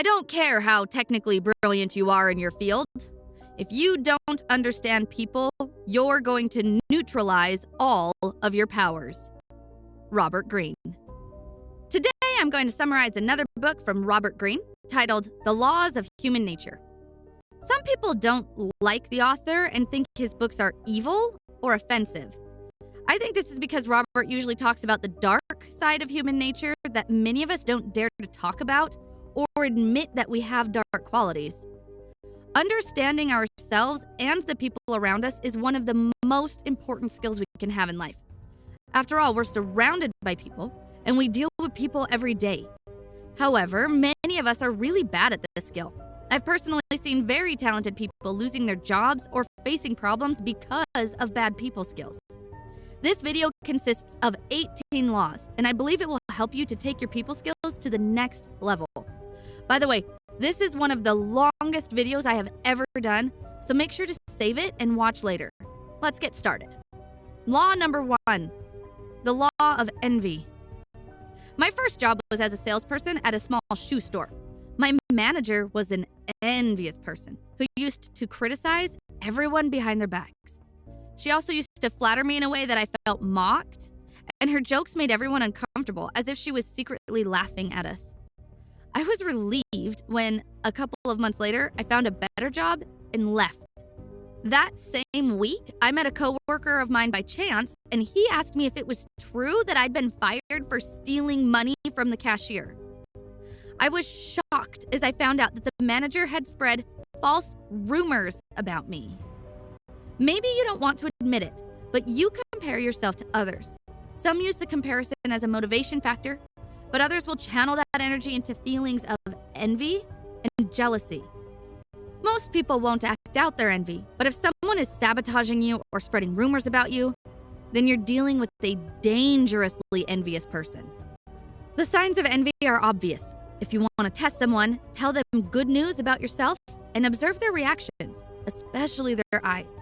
I don't care how technically brilliant you are in your field. If you don't understand people, you're going to neutralize all of your powers. Robert Greene. Today, I'm going to summarize another book from Robert Greene titled The Laws of Human Nature. Some people don't like the author and think his books are evil or offensive. I think this is because Robert usually talks about the dark side of human nature that many of us don't dare to talk about or admit that we have dark qualities. Understanding ourselves and the people around us is one of the most important skills we can have in life. After all, we're surrounded by people, and we deal with people every day. However, many of us are really bad at this skill. I've personally seen very talented people losing their jobs or facing problems because of bad people skills. This video consists of 18 laws, and I believe it will help you to take your people skills to the next level. By the way, this is one of the longest videos I have ever done, so make sure to save it and watch later. Let's get started. Law number 1, the law of envy. My first job was as a salesperson at a small shoe store. My manager was an envious person who used to criticize everyone behind their backs. She also used to flatter me in a way that I felt mocked, and her jokes made everyone uncomfortable, as if she was secretly laughing at us. I was relieved when, a couple of months later, I found a better job and left. That same week, I met a coworker of mine by chance, and he asked me if it was true that I'd been fired for stealing money from the cashier. I was shocked as I found out that the manager had spread false rumors about me. Maybe you don't want to admit it, but you compare yourself to others. Some use the comparison as a motivation factor, but others will channel that energy into feelings of envy and jealousy. Most people won't act out their envy, but if someone is sabotaging you or spreading rumors about you, then you're dealing with a dangerously envious person. The signs of envy are obvious. If you want to test someone, tell them good news about yourself and observe their reactions, especially their eyes.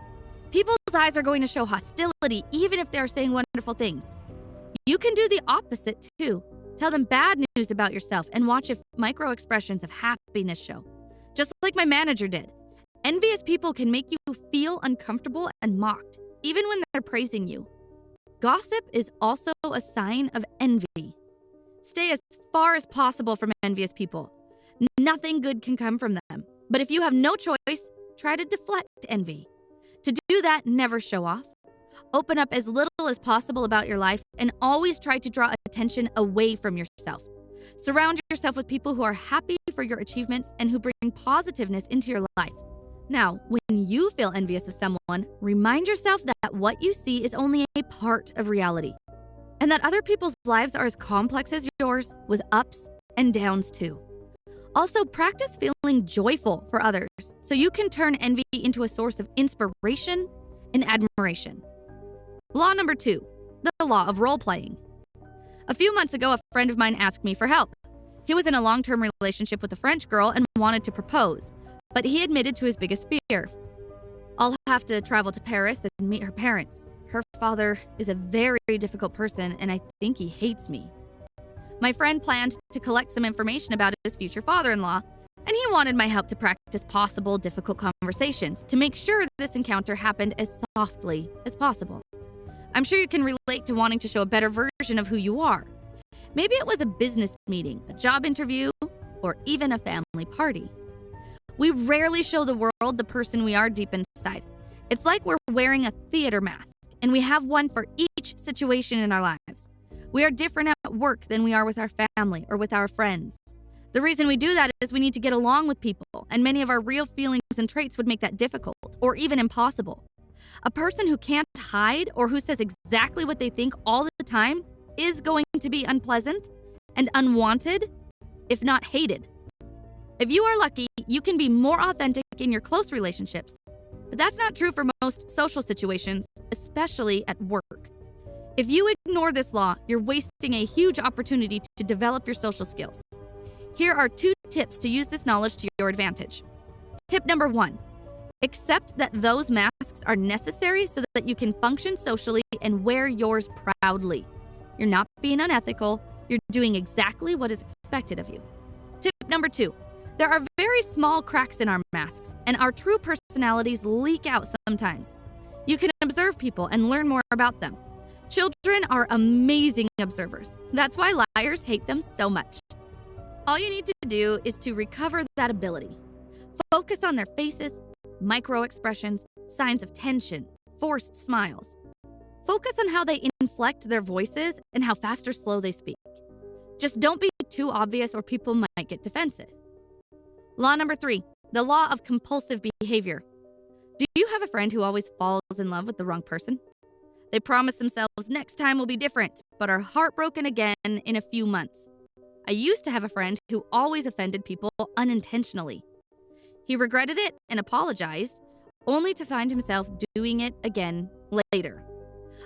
People's eyes are going to show hostility even if they're saying wonderful things. You can do the opposite too. Tell them bad news about yourself and watch if micro expressions of happiness show. Just like my manager did. Envious people can make you feel uncomfortable and mocked, even when they're praising you. Gossip is also a sign of envy. Stay as far as possible from envious people. Nothing good can come from them. But if you have no choice, try to deflect envy. To do that, never show off. Open up as little as possible about your life and always try to draw attention away from yourself. Surround yourself with people who are happy for your achievements and who bring positiveness into your life. Now, when you feel envious of someone, remind yourself that what you see is only a part of reality, and that other people's lives are as complex as yours, with ups and downs too. Also, practice feeling joyful for others so you can turn envy into a source of inspiration and admiration. Law number 2, the law of role-playing. A few months ago, a friend of mine asked me for help. He was in a long-term relationship with a French girl and wanted to propose, but he admitted to his biggest fear. I'll have to travel to Paris and meet her parents. Her father is a very difficult person, and I think he hates me. My friend planned to collect some information about his future father-in-law, and he wanted my help to practice possible difficult conversations to make sure this encounter happened as softly as possible. I'm sure you can relate to wanting to show a better version of who you are. Maybe it was a business meeting, a job interview, or even a family party. We rarely show the world the person we are deep inside. It's like we're wearing a theater mask, and we have one for each situation in our lives. We are different at work than we are with our family or with our friends. The reason we do that is we need to get along with people, and many of our real feelings and traits would make that difficult or even impossible. A person who can't hide or who says exactly what they think all the time is going to be unpleasant and unwanted, if not hated. If you are lucky, you can be more authentic in your close relationships, but that's not true for most social situations, especially at work. If you ignore this law, you're wasting a huge opportunity to develop your social skills. Here are 2 tips to use this knowledge to your advantage. Tip number 1. Accept that those masks are necessary so that you can function socially and wear yours proudly. You're not being unethical, you're doing exactly what is expected of you. Tip number 2. There are very small cracks in our masks, and our true personalities leak out sometimes. You can observe people and learn more about them. Children are amazing observers. That's why liars hate them so much. All you need to do is to recover that ability. Focus on their faces, micro expressions, signs of tension, forced smiles. Focus on how they inflect their voices and how fast or slow they speak. Just don't be too obvious or people might get defensive. Law number 3, the law of compulsive behavior. Do you have a friend who always falls in love with the wrong person? They promise themselves next time will be different, but are heartbroken again in a few months. I used to have a friend who always offended people unintentionally. He regretted it and apologized, only to find himself doing it again later.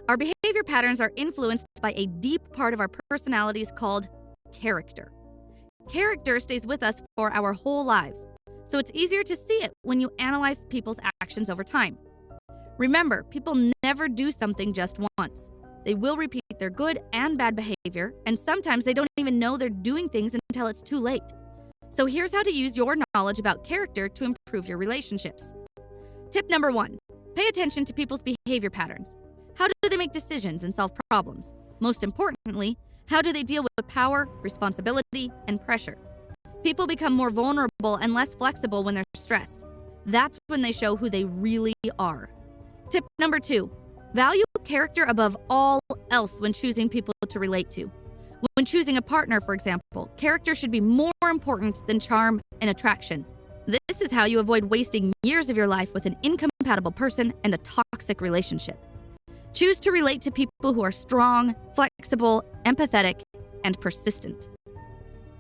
Our behavior patterns are influenced by a deep part of our personalities called character. Character stays with us for our whole lives, so it's easier to see it when you analyze people's actions over time. Remember, people never do something just once. They will repeat their good and bad behavior, and sometimes they don't even know they're doing things until it's too late. So here's how to use your knowledge about character to improve your relationships. Tip number 1, pay attention to people's behavior patterns. How do they make decisions and solve problems? Most importantly, how do they deal with power, responsibility, and pressure? People become more vulnerable and less flexible when they're stressed. That's when they show who they really are. Tip number 2, value character above all else when choosing people to relate to. When choosing a partner, for example, character should be more important than charm and attraction. This is how you avoid wasting years of your life with an incompatible person and a toxic relationship. Choose to relate to people who are strong, flexible, empathetic, and persistent.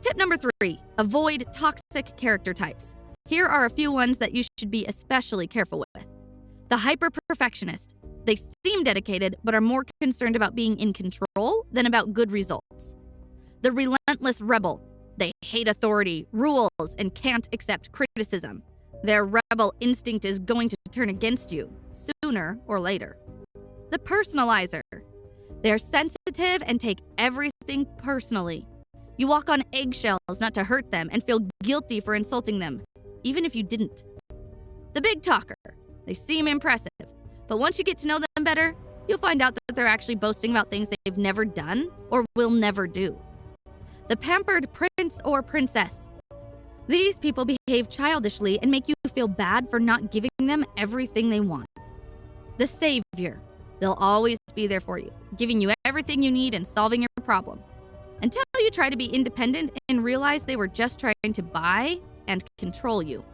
Tip number 3, avoid toxic character types. Here are a few ones that you should be especially careful with. The hyper-perfectionist. They seem dedicated, but are more concerned about being in control than about good results. The relentless rebel. They hate authority, rules, and can't accept criticism. Their rebel instinct is going to turn against you, sooner or later. The personalizer. They're sensitive and take everything personally. You walk on eggshells not to hurt them and feel guilty for insulting them, even if you didn't. The big talker. They seem impressive, but once you get to know them better, you'll find out that they're actually boasting about things they've never done or will never do. The pampered prince or princess. These people behave childishly and make you feel bad for not giving them everything they want. The savior. They'll always be there for you, giving you everything you need and solving your problem. Until you try to be independent and realize they were just trying to buy and control you.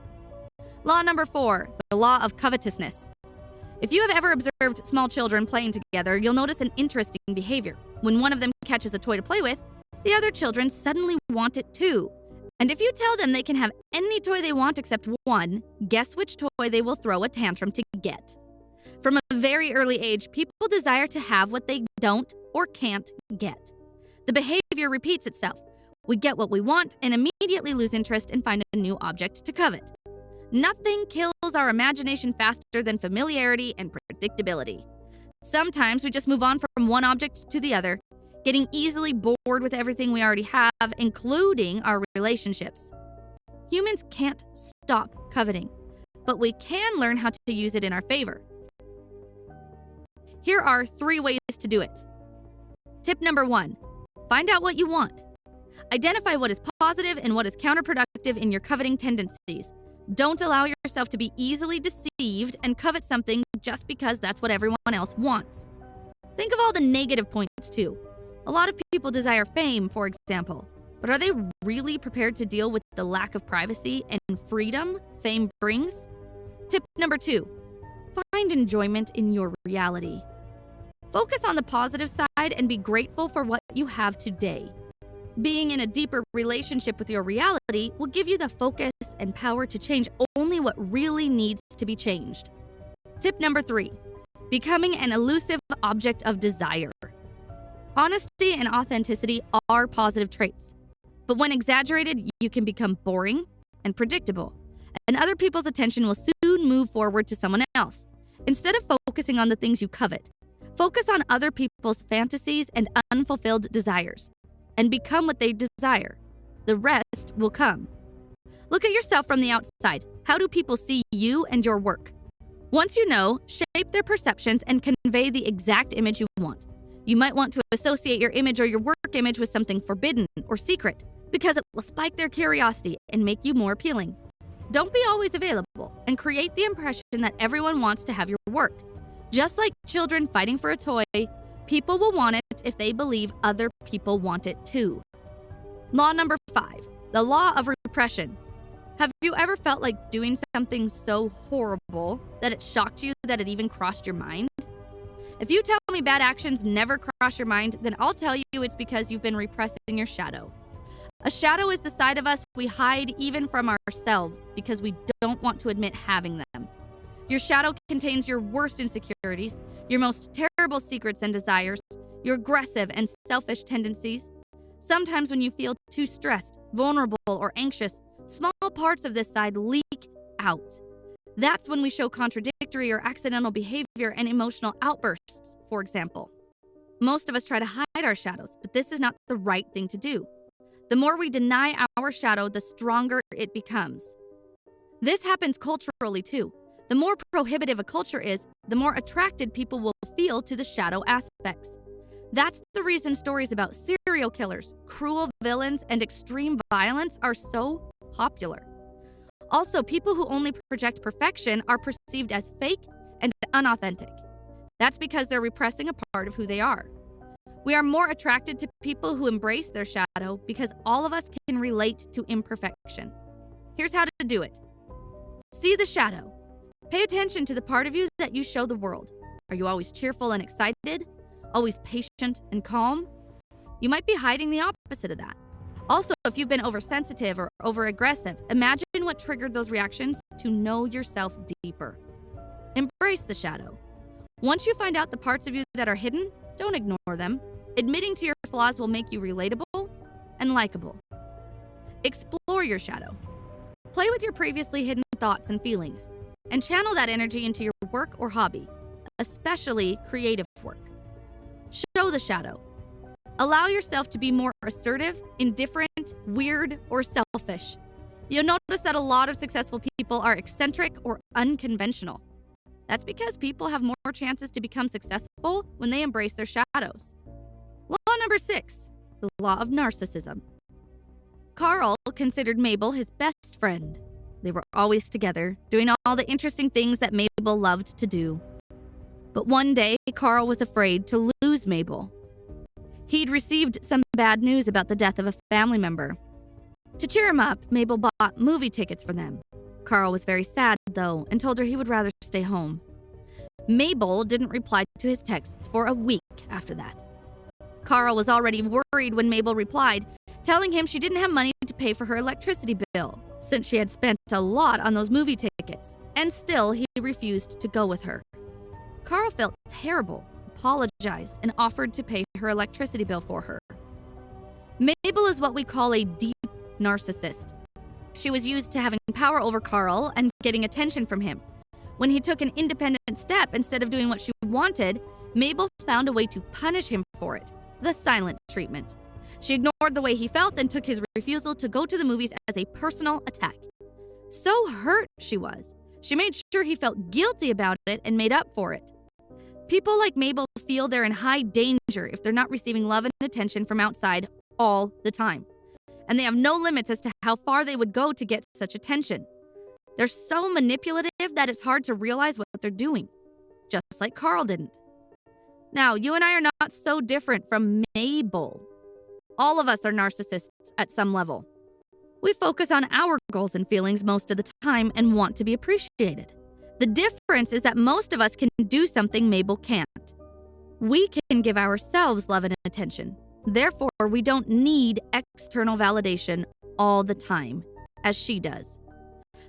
Law number 4, the law of covetousness. If you have ever observed small children playing together, you'll notice an interesting behavior. When one of them catches a toy to play with, the other children suddenly want it too. And if you tell them they can have any toy they want except one, guess which toy they will throw a tantrum to get. From a very early age, people desire to have what they don't or can't get. The behavior repeats itself. We get what we want and immediately lose interest and find a new object to covet. Nothing kills our imagination faster than familiarity and predictability. Sometimes we just move on from one object to the other, getting easily bored with everything we already have, including our relationships. Humans can't stop coveting, but we can learn how to use it in our favor. Here are 3 ways to do it. Tip number 1, find out what you want. Identify what is positive and what is counterproductive in your coveting tendencies. Don't allow yourself to be easily deceived and covet something just because that's what everyone else wants. Think of all the negative points too. A lot of people desire fame, for example, but are they really prepared to deal with the lack of privacy and freedom fame brings? Tip number 2, find enjoyment in your reality. Focus on the positive side and be grateful for what you have today. Being in a deeper relationship with your reality will give you the focus and power to change only what really needs to be changed. Tip number 3, becoming an elusive object of desire. Honesty and authenticity are positive traits, but when exaggerated, you can become boring and predictable, and other people's attention will soon move forward to someone else. Instead of focusing on the things you covet, focus on other people's fantasies and unfulfilled desires, and become what they desire. The rest will come. Look at yourself from the outside. How do people see you and your work? Once you know, shape their perceptions and convey the exact image you want. You might want to associate your image or your work image with something forbidden or secret, because it will spike their curiosity and make you more appealing. Don't be always available, and create the impression that everyone wants to have your work. Just like children fighting for a toy, people will want it if they believe other people want it too. Law number 5, the law of repression. Have you ever felt like doing something so horrible that it shocked you that it even crossed your mind? If you tell me bad actions never cross your mind, then I'll tell you it's because you've been repressing your shadow. A shadow is the side of us we hide even from ourselves because we don't want to admit having them. Your shadow contains your worst insecurities, your most terrible secrets and desires, your aggressive and selfish tendencies. Sometimes when you feel too stressed, vulnerable, or anxious, small parts of this side leak out. That's when we show contradictory or accidental behavior and emotional outbursts, for example. Most of us try to hide our shadows, but this is not the right thing to do. The more we deny our shadow, the stronger it becomes. This happens culturally too. The more prohibitive a culture is, the more attracted people will feel to the shadow aspects. That's the reason stories about serial killers, cruel villains, and extreme violence are so popular. Also, people who only project perfection are perceived as fake and unauthentic. That's because they're repressing a part of who they are. We are more attracted to people who embrace their shadow because all of us can relate to imperfection. Here's how to do it. See the shadow. Pay attention to the part of you that you show the world. Are you always cheerful and excited? Always patient and calm? You might be hiding the opposite of that. Also, if you've been oversensitive or overaggressive, imagine what triggered those reactions to know yourself deeper. Embrace the shadow. Once you find out the parts of you that are hidden, don't ignore them. Admitting to your flaws will make you relatable and likable. Explore your shadow. Play with your previously hidden thoughts and feelings, and channel that energy into your work or hobby, especially creative work. Show the shadow. Allow yourself to be more assertive, indifferent, weird, or selfish. You'll notice that a lot of successful people are eccentric or unconventional. That's because people have more chances to become successful when they embrace their shadows. Law number 6, the law of narcissism. Carl considered Mabel his best friend. They were always together, doing all the interesting things that Mabel loved to do. But one day, Carl was afraid to lose Mabel. He'd received some bad news about the death of a family member. To cheer him up, Mabel bought movie tickets for them. Carl was very sad, though, and told her he would rather stay home. Mabel didn't reply to his texts for a week after that. Carl was already worried when Mabel replied, telling him she didn't have money to pay for her electricity bill, since she had spent a lot on those movie tickets, and still he refused to go with her. Carl felt terrible, apologized, and offered to pay her electricity bill for her. Mabel is what we call a deep narcissist. She was used to having power over Carl and getting attention from him. When he took an independent step instead of doing what she wanted, Mabel found a way to punish him for it, the silent treatment. She ignored the way he felt and took his refusal to go to the movies as a personal attack. So hurt she was. She made sure he felt guilty about it and made up for it. People like Mabel feel they're in high danger if they're not receiving love and attention from outside all the time. And they have no limits as to how far they would go to get such attention. They're so manipulative that it's hard to realize what they're doing, just like Carl didn't. Now, you and I are not so different from Mabel. All of us are narcissists at some level. We focus on our goals and feelings most of the time and want to be appreciated. The difference is that most of us can do something Mabel can't. We can give ourselves love and attention. Therefore, we don't need external validation all the time, as she does.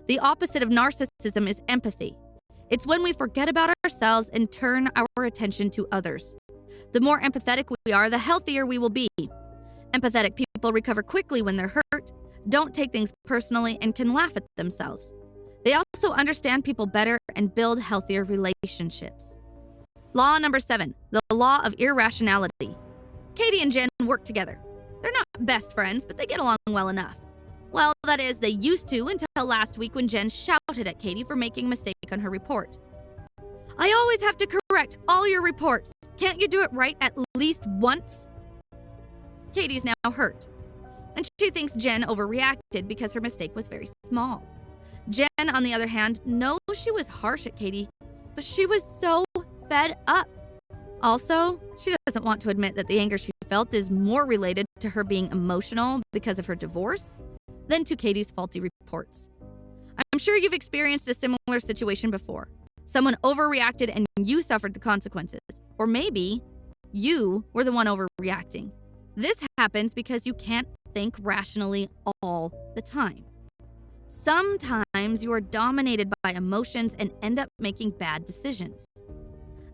The opposite of narcissism is empathy. It's when we forget about ourselves and turn our attention to others. The more empathetic we are, the healthier we will be. Empathetic people recover quickly when they're hurt, don't take things personally, and can laugh at themselves. They also understand people better and build healthier relationships. Law number 7, the law of irrationality. Katie and Jen work together. They're not best friends, but they get along well enough. Well, that is, they used to until last week when Jen shouted at Katie for making a mistake on her report. I always have to correct all your reports. Can't you do it right at least once? Katie's now hurt, and she thinks Jen overreacted because her mistake was very small. Jen, on the other hand, knows she was harsh at Katie, but she was so fed up. Also, she doesn't want to admit that the anger she felt is more related to her being emotional because of her divorce than to Katie's faulty reports. I'm sure you've experienced a similar situation before. Someone overreacted and you suffered the consequences. Or maybe you were the one overreacting. This happens because you can't think rationally all the time. Sometimes you are dominated by emotions and end up making bad decisions.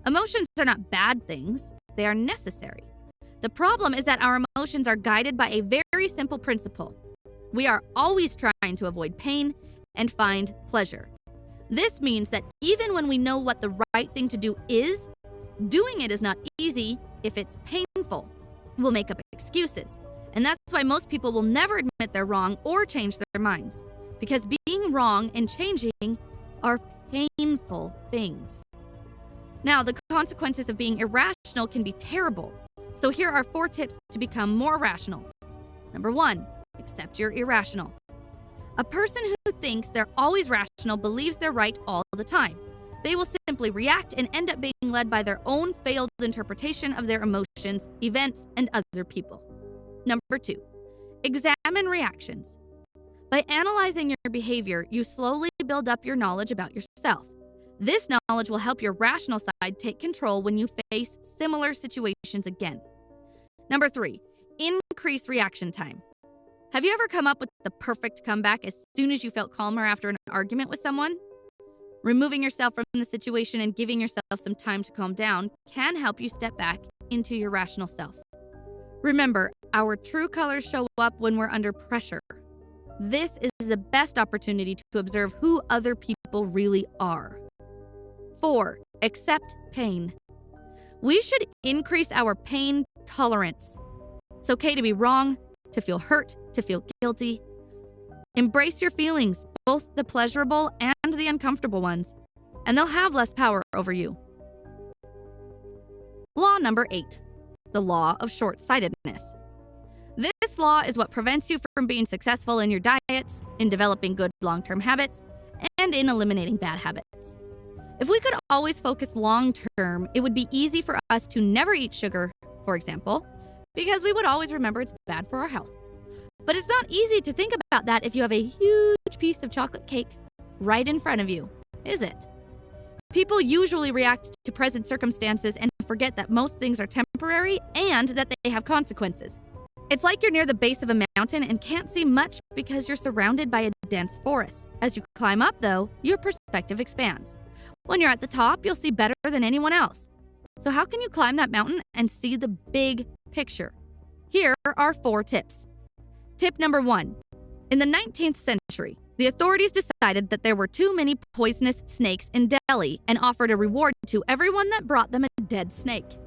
Emotions are not bad things, they are necessary. The problem is that our emotions are guided by a very simple principle. We are always trying to avoid pain and find pleasure. This means that even when we know what the right thing to do is, doing it is not easy if it's painful. We'll make up excuses. And that's why most people will never admit they're wrong or change their minds. Because being wrong and changing are painful things. Now, the consequences of being irrational can be terrible. So here are 4 tips to become more rational. Number 1, accept you're irrational. A person who thinks they're always rational believes they're right all the time. They will simply react and end up being led by their own failed interpretation of their emotions, events, and other people. Number 2, examine reactions. By analyzing your behavior, you slowly build up your knowledge about yourself. This knowledge will help your rational side take control when you face similar situations again. Number 3, increase reaction time. Have you ever come up with the perfect comeback as soon as you felt calmer after an argument with someone? Removing yourself from the situation and giving yourself some time to calm down can help you step back into your rational self. Remember, our true colors show up when we're under pressure. This is the best opportunity to observe who other people really are. 4, accept pain. We should increase our pain tolerance. It's okay to be wrong, to feel hurt, to feel guilty. Embrace your feelings, both the pleasurable and the uncomfortable ones, and they'll have less power over you. Law number 8, the law of short-sightedness. This law is what prevents you from being successful in your diets, in developing good long-term habits, and in eliminating bad habits. If we could always focus long-term, it would be easy for us to never eat sugar, for example, because we would always remember it's bad for our health. But it's not easy to think about that if you have a huge piece of chocolate cake right in front of you, is it? People usually react to present circumstances and forget that most things are temporary and that they have consequences. It's like you're near the base of a mountain and can't see much because you're surrounded by a dense forest. As you climb up, though, your perspective expands. When you're at the top, you'll see better than anyone else. So how can you climb that mountain and see the big picture? Here are 4 tips. Tip number 1. In the 19th century, the authorities decided that there were too many poisonous snakes in Delhi and offered a reward to everyone that brought them a dead snake.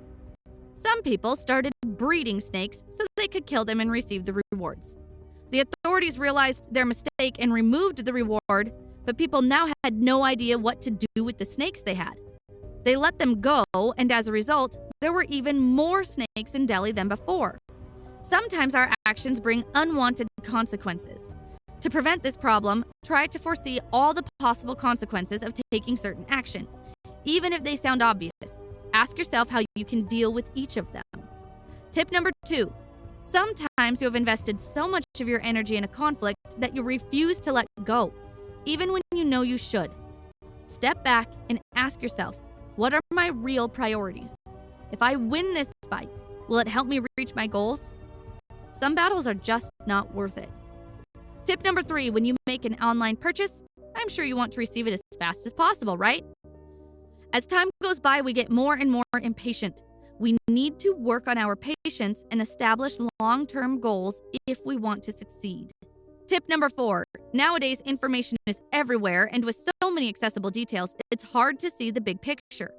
Some people started breeding snakes so they could kill them and receive the rewards. The authorities realized their mistake and removed the reward, but people now had no idea what to do with the snakes they had. They let them go, and as a result, there were even more snakes in Delhi than before. Sometimes our actions bring unwanted consequences. To prevent this problem, try to foresee all the possible consequences of taking certain action, even if they sound obvious. Ask yourself how you can deal with each of them. Tip number 2. Sometimes you have invested so much of your energy in a conflict that you refuse to let go, even when you know you should. Step back and ask yourself, what are my real priorities? If I win this fight, will it help me reach my goals? Some battles are just not worth it. Tip number 3, when you make an online purchase, I'm sure you want to receive it as fast as possible, right? As time goes by, we get more and more impatient. We need to work on our patience and establish long-term goals if we want to succeed. Tip number 4, nowadays information is everywhere, and with so many accessible details, it's hard to see the big picture.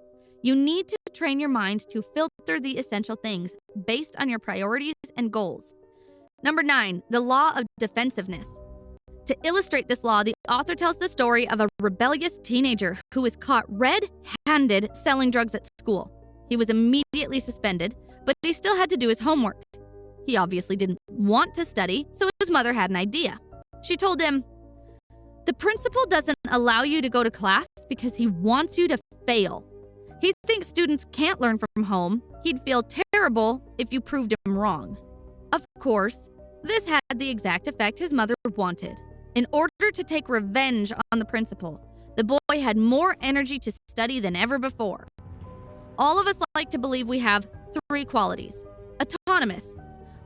You need to train your mind to filter the essential things based on your priorities and goals. Number 9, the law of defensiveness. To illustrate this law, the author tells the story of a rebellious teenager who was caught red-handed selling drugs at school. He was immediately suspended, but he still had to do his homework. He obviously didn't want to study, so his mother had an idea. She told him, "The principal doesn't allow you to go to class because he wants you to fail. He thinks students can't learn from home. He'd feel terrible if you proved him wrong." Of course, this had the exact effect his mother wanted. In order to take revenge on the principal, the boy had more energy to study than ever before. All of us like to believe we have 3 qualities. Autonomous.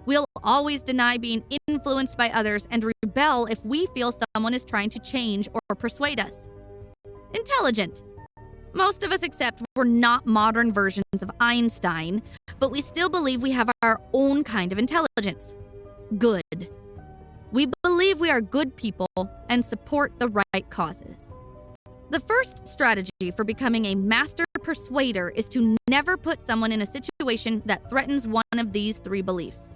We'll always deny being influenced by others and rebel if we feel someone is trying to change or persuade us. Intelligent. Most of us accept we're not modern versions of Einstein, but we still believe we have our own kind of intelligence. Good. We believe we are good people and support the right causes. The first strategy for becoming a master persuader is to never put someone in a situation that threatens one of these 3 beliefs.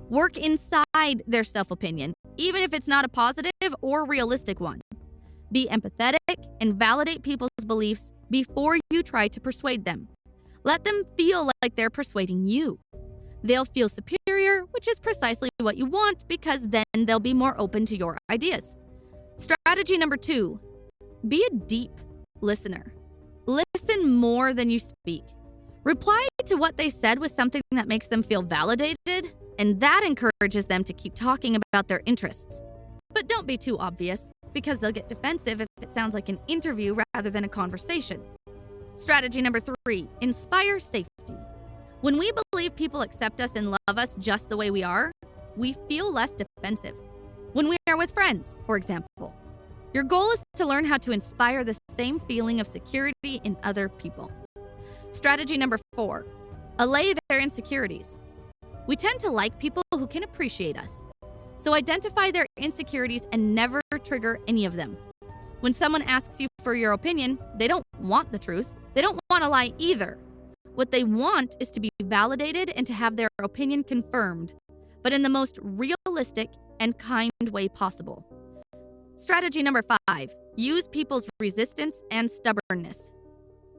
Work inside their self-opinion, even if it's not a positive or realistic one. Be empathetic and validate people's beliefs before you try to persuade them. Let them feel like they're persuading you. They'll feel superior, which is precisely what you want, because then they'll be more open to your ideas. Strategy number 2, be a deep listener. Listen more than you speak. Reply to what they said with something that makes them feel validated, and that encourages them to keep talking about their interests. But don't be too obvious, because they'll get defensive if it sounds like an interview rather than a conversation. Strategy number 3, inspire safety. When we believe people accept us and love us just the way we are, we feel less defensive. When we are with friends, for example, your goal is to learn how to inspire the same feeling of security in other people. Strategy number 4, allay their insecurities. We tend to like people who can appreciate us. So identify their insecurities and never trigger any of them. When someone asks you for your opinion, they don't want the truth. They don't want to lie either. What they want is to be validated and to have their opinion confirmed, but in the most realistic and kind way possible. Strategy number 5, use people's resistance and stubbornness.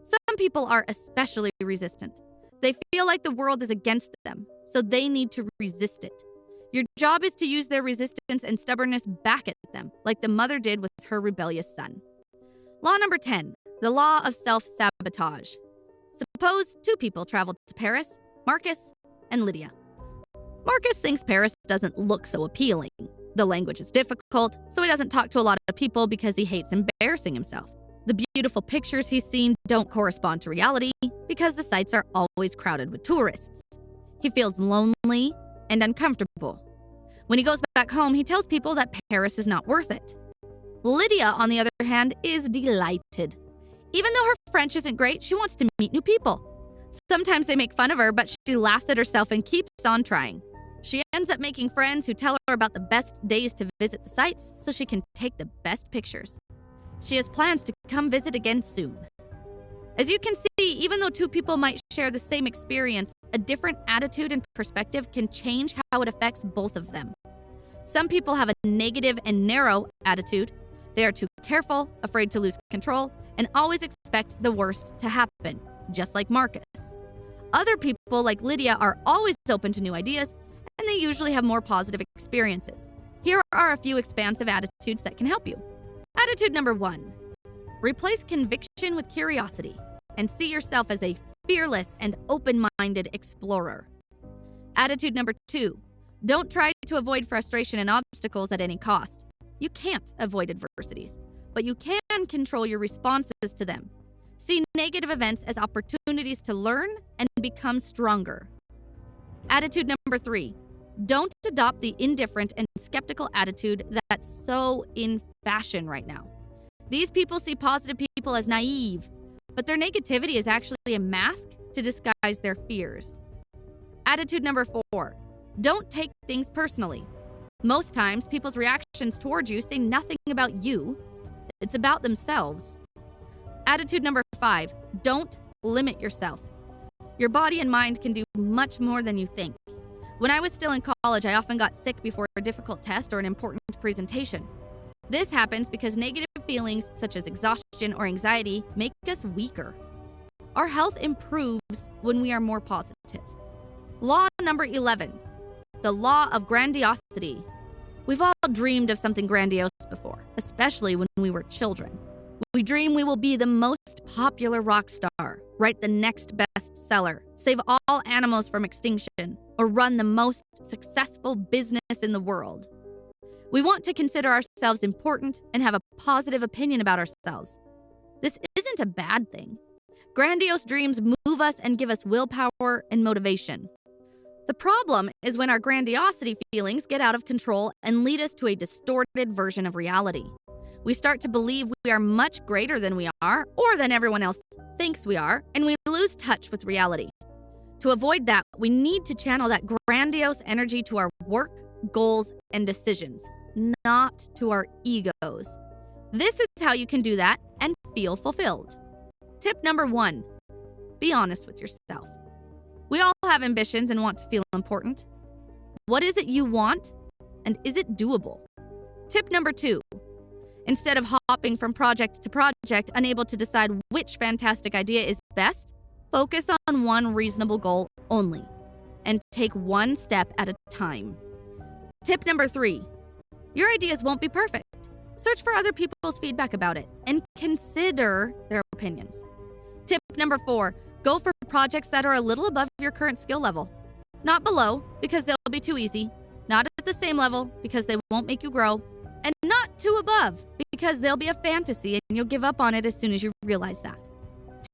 Some people are especially resistant. They feel like the world is against them, so they need to resist it. Your job is to use their resistance and stubbornness back at them, like the mother did with her rebellious son. Law number 10, the law of self-sabotage. Suppose 2 people travel to Paris, Marcus and Lydia. Marcus thinks Paris doesn't look so appealing. The language is difficult, so he doesn't talk to a lot of people because he hates embarrassing himself. The beautiful pictures he's seen don't correspond to reality because the sites are always crowded with tourists. He feels lonely and uncomfortable. When he goes back home, he tells people that Paris is not worth it. Lydia, on the other hand, is delighted. Even though her French isn't great, she wants to meet new people. Sometimes they make fun of her, but she laughs at herself and keeps on trying. She ends up making friends who tell her about the best days to visit the sites so she can take the best pictures. She has plans to come visit again soon. As you can see, even though 2 people might share the same experience, a different attitude and perspective can change how it affects both of them. Some people have a negative and narrow attitude. They are too careful, afraid to lose control, and always expect the worst to happen, just like Marcus. Other people, like Lydia, are always open to new ideas, and they usually have more positive experiences. Here are a few expansive attitudes that can help you. Attitude number 1, replace conviction with curiosity and see yourself as a fearless and open-minded explorer. Attitude number 2, don't try to avoid frustration and obstacles at any cost. You can't avoid adversities, but you can control your responses to them. See negative events as opportunities to learn and become stronger. Attitude number 3, don't adopt the indifferent and skeptical attitude that's so in fashion right now. These people see positive people as naive, but their negativity is actually a mask to disguise their fears. Attitude number 4, don't take things personally. Most times, people's reactions towards you say nothing about you. It's about themselves. Attitude number 5, don't limit yourself. Your body and mind can do much more than you think. When I was still in college, I often got sick before a difficult test or an important presentation. This happens because negative feelings such as exhaustion or anxiety make us weaker. Our health improves when we are more positive. Law number 11, the law of grandiosity. We've all dreamed of something grandiose before, especially when we were children. We dream we will be the most popular rock star, write the next bestseller, save all animals from extinction, or run the most successful business in the world. We want to consider ourselves important and have a positive opinion about ourselves. This isn't a bad thing. Grandiose dreams move us and give us willpower and motivation. The problem is when our grandiosity feelings get out of control and lead us to a distorted version of reality. We start to believe we are much greater than we are, or than everyone else thinks we are, and we lose touch with reality. To avoid that, we need to channel that grandiose energy to our work, goals, and decisions, not to our egos. This is how you can do that and feel fulfilled. Tip number 1, be honest with yourself. We all have ambitions and want to feel important. What is it you want, and is it doable? Tip number 2, instead of hopping from project to project, unable to decide which fantastic idea is best, focus on one reasonable goal only, and take one step at a time. Tip number 3, your ideas won't be perfect. Search for other people's feedback about it, and consider their opinions. Tip number 4, go for projects that are a little above your current skill level. Not below, because they'll be too easy. Not at the same level, because they won't make you grow. And not too above, because they'll be a fantasy and you'll give up on it as soon as you realize that.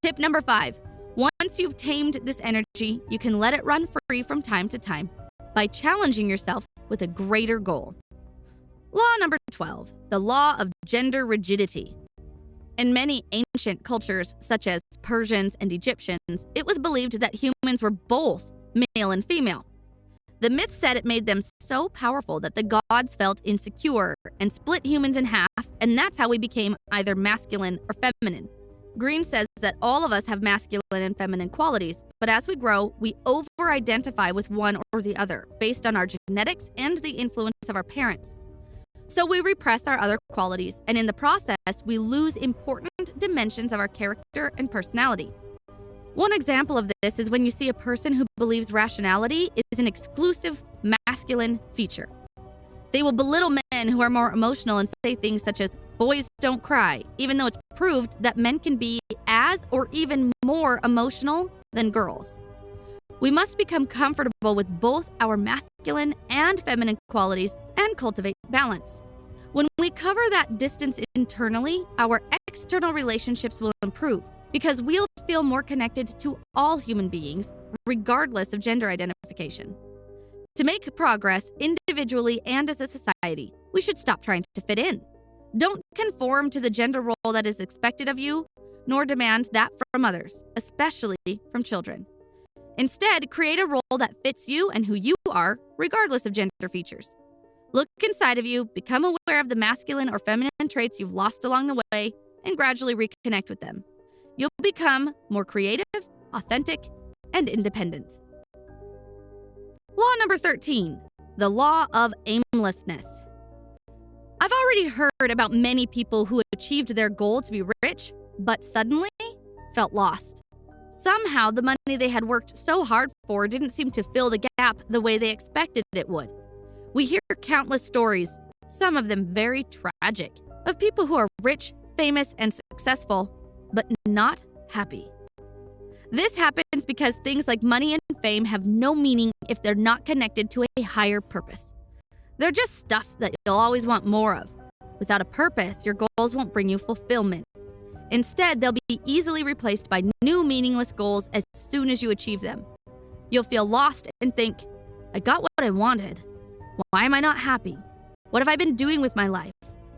Tip number 5, once you've tamed this energy, you can let it run free from time to time by challenging yourself with a greater goal. Law number 12, the law of gender rigidity. In many ancient cultures, such as Persians and Egyptians, it was believed that humans were both male and female. The myth said it made them so powerful that the gods felt insecure and split humans in half, and that's how we became either masculine or feminine. Greene says that all of us have masculine and feminine qualities, but as we grow, we over-identify with one or the other, based on our genetics and the influence of our parents. So we repress our other qualities, and in the process, we lose important dimensions of our character and personality. One example of this is when you see a person who believes rationality is an exclusive masculine feature. They will belittle men who are more emotional and say things such as, boys don't cry, even though it's proved that men can be as or even more emotional than girls. We must become comfortable with both our masculine and feminine qualities and cultivate balance. When we cover that distance internally, our external relationships will improve because we'll feel more connected to all human beings, regardless of gender identification. To make progress individually and as a society, we should stop trying to fit in. Don't conform to the gender role that is expected of you, nor demand that from others, especially from children. Instead, create a role that fits you and who you are, regardless of gender features. Look inside of you, become aware of the masculine or feminine traits you've lost along the way, and gradually reconnect with them. You'll become more creative, authentic, and independent. Law number 13, the law of aimlessness. I've already heard about many people who achieved their goal to be rich, but suddenly felt lost. Somehow, the money they had worked so hard for didn't seem to fill the gap the way they expected it would. We hear countless stories, some of them very tragic, of people who are rich, famous, and successful, but not happy. This happens because things like money and fame have no meaning if they're not connected to a higher purpose. They're just stuff that you'll always want more of. Without a purpose, your goals won't bring you fulfillment. Instead, they'll be easily replaced by new meaningless goals as soon as you achieve them. You'll feel lost and think, I got what I wanted. Why am I not happy? What have I been doing with my life?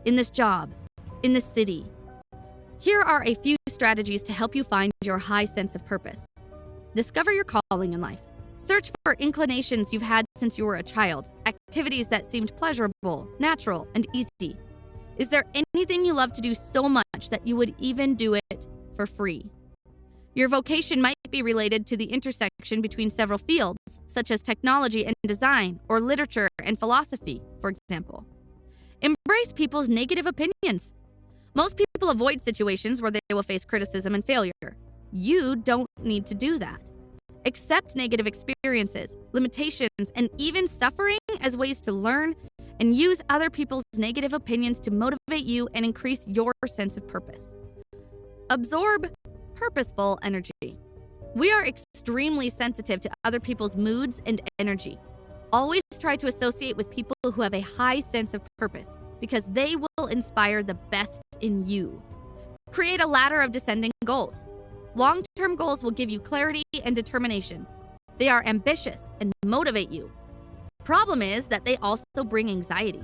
In this job? In this city? Here are a few strategies to help you find your high sense of purpose. Discover your calling in life. Search for inclinations you've had since you were a child, activities that seemed pleasurable, natural, and easy. Is there anything you love to do so much that you would even do it for free? Your vocation might be related to the intersection between several fields, such as technology and design, or literature and philosophy, for example. Embrace people's negative opinions. Most people avoid situations where they will face criticism and failure. You don't need to do that. Accept negative experiences, limitations, and even suffering as ways to learn, and use other people's negative opinions to motivate you and increase your sense of purpose. Absorb purposeful energy. We are extremely sensitive to other people's moods and energy. Always try to associate with people who have a high sense of purpose, because they will inspire the best in you. Create a ladder of descending goals. Long-term goals will give you clarity and determination. They are ambitious and motivate you. Problem is that they also bring anxiety.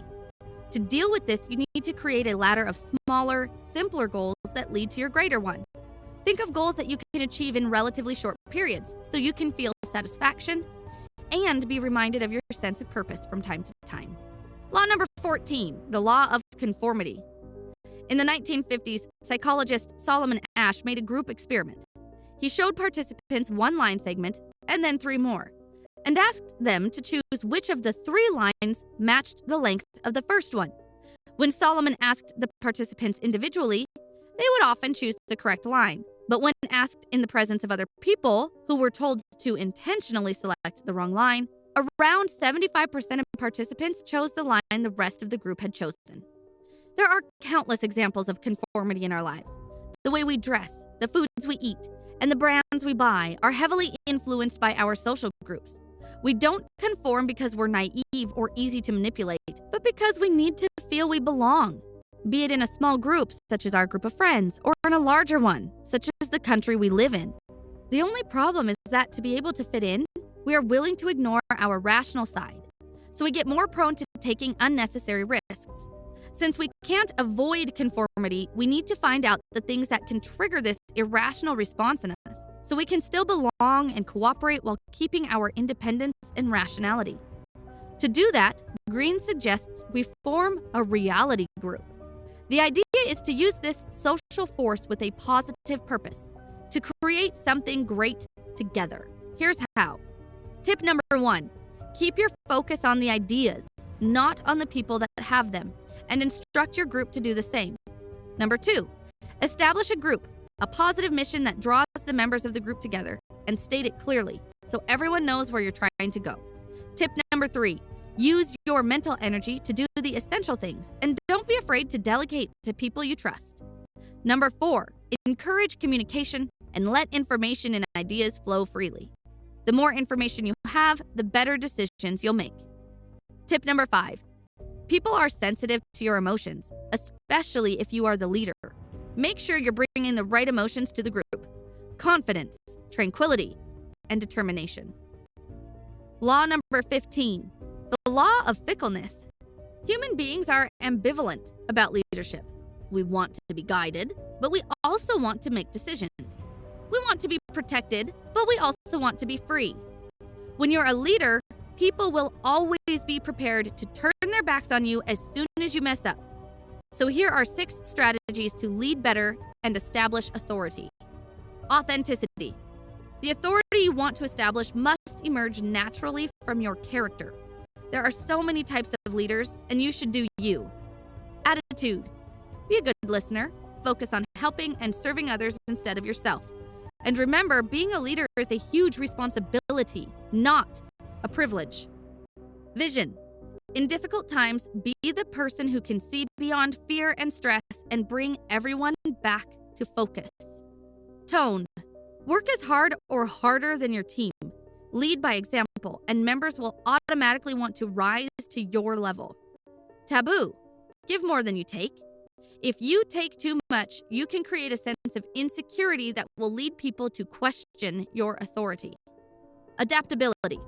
To deal with this, you need to create a ladder of smaller, simpler goals that lead to your greater one. Think of goals that you can achieve in relatively short periods so you can feel satisfaction and be reminded of your sense of purpose from time to time. Law number 14, the law of conformity. In the 1950s, psychologist Solomon Asch made a group experiment. He showed participants one line segment and then 3 more, and asked them to choose which of the 3 lines matched the length of the first one. When Solomon asked the participants individually, they would often choose the correct line. But when asked in the presence of other people who were told to intentionally select the wrong line, around 75% of participants chose the line the rest of the group had chosen. There are countless examples of conformity in our lives. The way we dress, the foods we eat, and the brands we buy are heavily influenced by our social groups. We don't conform because we're naive or easy to manipulate, but because we need to feel we belong, be it in a small group, such as our group of friends, or in a larger one, such as the country we live in. The only problem is that to be able to fit in, we are willing to ignore our rational side, so we get more prone to taking unnecessary risks. Since we can't avoid conformity, we need to find out the things that can trigger this irrational response in us, so we can still belong and cooperate while keeping our independence and rationality. To do that, Greene suggests we form a reality group. The idea is to use this social force with a positive purpose, to create something great together. Here's how. Tip number 1, keep your focus on the ideas, not on the people that have them, and instruct your group to do the same. Number 2, establish a group, a positive mission that draws the members of the group together, and state it clearly so everyone knows where you're trying to go. Tip number 3, use your mental energy to do the essential things, and don't be afraid to delegate to people you trust. Number 4, encourage communication and let information and ideas flow freely. The more information you have, the better decisions you'll make. Tip number 5, people are sensitive to your emotions, especially if you are the leader. Make sure you're bringing the right emotions to the group: confidence, tranquility, and determination. Law number 15, the law of fickleness. Human beings are ambivalent about leadership. We want to be guided, but we also want to make decisions. We want to be protected, but we also want to be free. When you're a leader, people will always be prepared to turn their backs on you as soon as you mess up. So here are 6 strategies to lead better and establish authority. Authenticity. The authority you want to establish must emerge naturally from your character. There are so many types of leaders, and you should do you. Attitude. Be a good listener. Focus on helping and serving others instead of yourself. And remember, being a leader is a huge responsibility, not a privilege. Vision. In difficult times, be the person who can see beyond fear and stress and bring everyone back to focus. Tone. Work as hard or harder than your team. Lead by example, and members will automatically want to rise to your level. Taboo. Give more than you take. If you take too much, you can create a sense of insecurity that will lead people to question your authority. Adaptability.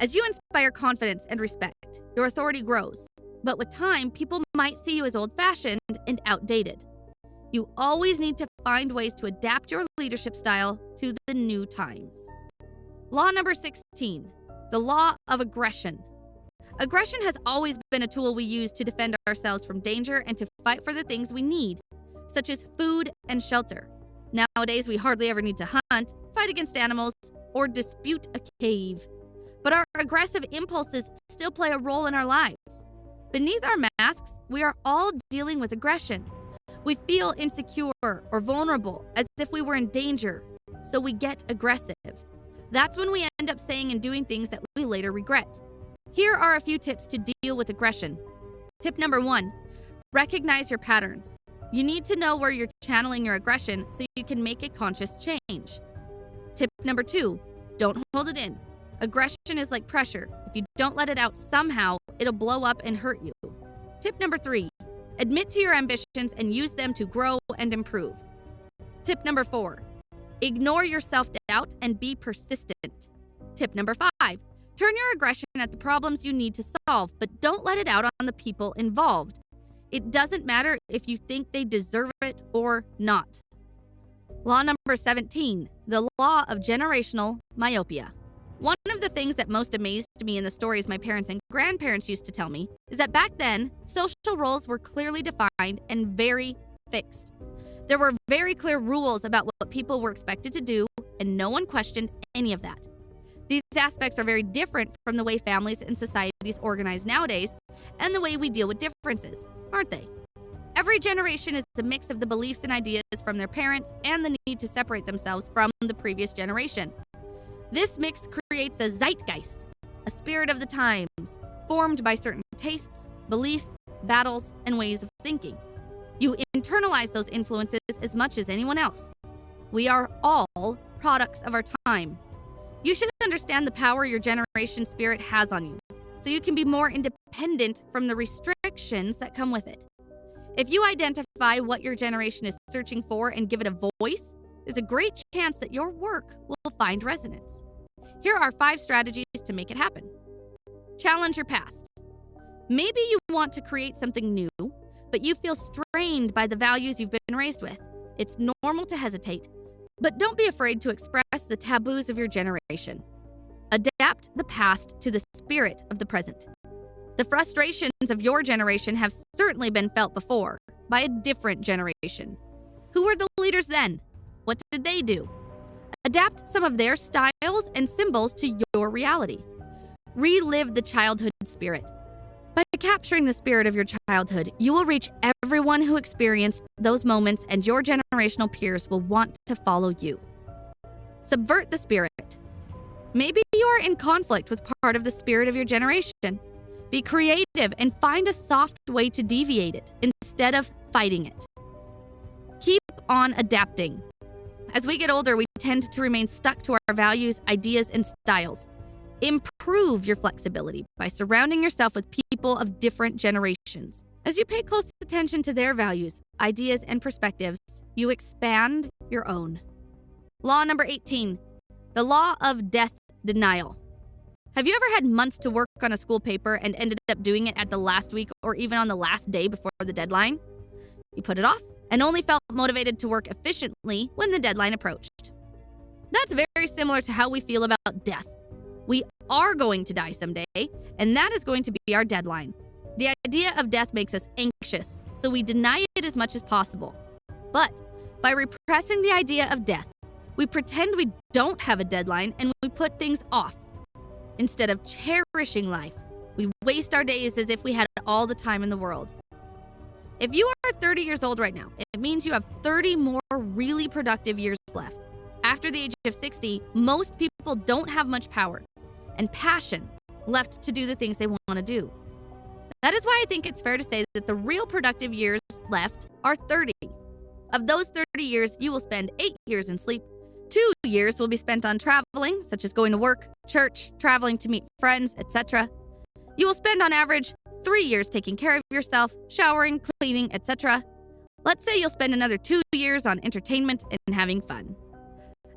As you inspire confidence and respect, your authority grows. But with time, people might see you as old-fashioned and outdated. You always need to find ways to adapt your leadership style to the new times. Law number 16, the law of aggression. Aggression has always been a tool we use to defend ourselves from danger and to fight for the things we need, such as food and shelter. Nowadays, we hardly ever need to hunt, fight against animals, or dispute a cave. But our aggressive impulses still play a role in our lives. Beneath our masks, we are all dealing with aggression. We feel insecure or vulnerable, as if we were in danger, so we get aggressive. That's when we end up saying and doing things that we later regret. Here are a few tips to deal with aggression. Tip number 1, recognize your patterns. You need to know where you're channeling your aggression so you can make a conscious change. Tip number 2, don't hold it in. Aggression is like pressure. If you don't let it out somehow, it'll blow up and hurt you. Tip number 3, admit to your ambitions and use them to grow and improve. Tip number 4, ignore your self-doubt and be persistent. Tip number 5, turn your aggression at the problems you need to solve, but don't let it out on the people involved. It doesn't matter if you think they deserve it or not. Law number 17, the law of generational myopia. One of the things that most amazed me in the stories my parents and grandparents used to tell me is that back then, social roles were clearly defined and very fixed. There were very clear rules about what people were expected to do, and no one questioned any of that. These aspects are very different from the way families and societies organize nowadays and the way we deal with differences, aren't they? Every generation is a mix of the beliefs and ideas from their parents and the need to separate themselves from the previous generation. This mix creates a zeitgeist, a spirit of the times, formed by certain tastes, beliefs, battles, and ways of thinking. You internalize those influences as much as anyone else. We are all products of our time. You should understand the power your generation spirit has on you, so you can be more independent from the restrictions that come with it. If you identify what your generation is searching for and give it a voice, there's a great chance that your work will find resonance. Here are 5 strategies to make it happen. Challenge your past. Maybe you want to create something new, but you feel strained by the values you've been raised with. It's normal to hesitate, but don't be afraid to express the taboos of your generation. Adapt the past to the spirit of the present. The frustrations of your generation have certainly been felt before by a different generation. Who were the leaders then? What did they do? Adapt some of their styles and symbols to your reality. Relive the childhood spirit. By capturing the spirit of your childhood, you will reach everyone who experienced those moments, and your generational peers will want to follow you. Subvert the spirit. Maybe you are in conflict with part of the spirit of your generation. Be creative and find a soft way to deviate it instead of fighting it. Keep on adapting. As we get older, we tend to remain stuck to our values, ideas, and styles. Improve your flexibility by surrounding yourself with people of different generations. As you pay close attention to their values, ideas, and perspectives, you expand your own. Law number 18, the law of death denial. Have you ever had months to work on a school paper and ended up doing it at the last week or even on the last day before the deadline? You put it off and only felt motivated to work efficiently when the deadline approached. That's very similar to how we feel about death. We are going to die someday, and that is going to be our deadline. The idea of death makes us anxious, so we deny it as much as possible. But by repressing the idea of death, we pretend we don't have a deadline and we put things off. Instead of cherishing life, we waste our days as if we had all the time in the world. If you are 30 years old right now, it means you have 30 more really productive years left. After the age of 60, most people don't have much power and passion left to do the things they want to do. That is why I think it's fair to say that the real productive years left are 30. Of those 30 years, you will spend 8 years in sleep. 2 years will be spent on traveling, such as going to work, church, traveling to meet friends, etc. You will spend on average 3 years taking care of yourself, showering, cleaning, etc. Let's say you'll spend another 2 years on entertainment and having fun.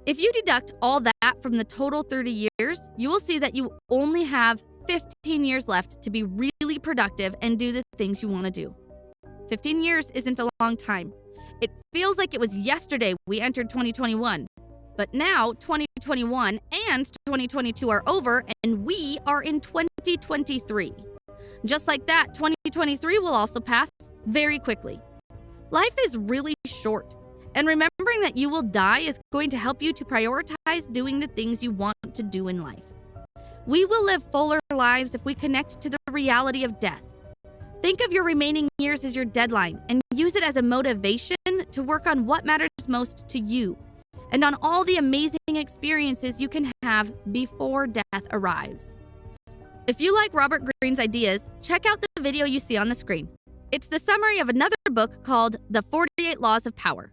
If you deduct all that from the total 30 years, you will see that you only have 15 years left to be really productive and do the things you want to do. 15 years isn't a long time. It feels like it was yesterday we entered 2021. But now 2021 and 2022 are over and we are in 2023. Just like that, 2023 will also pass very quickly. Life is really short, and remembering that you will die is going to help you to prioritize doing the things you want to do in life. We will live fuller lives if we connect to the reality of death. Think of your remaining years as your deadline and use it as a motivation to work on what matters most to you and on all the amazing experiences you can have before death arrives. If you like Robert Greene's ideas, check out the video you see on the screen. It's the summary of another book called The 48 Laws of Power.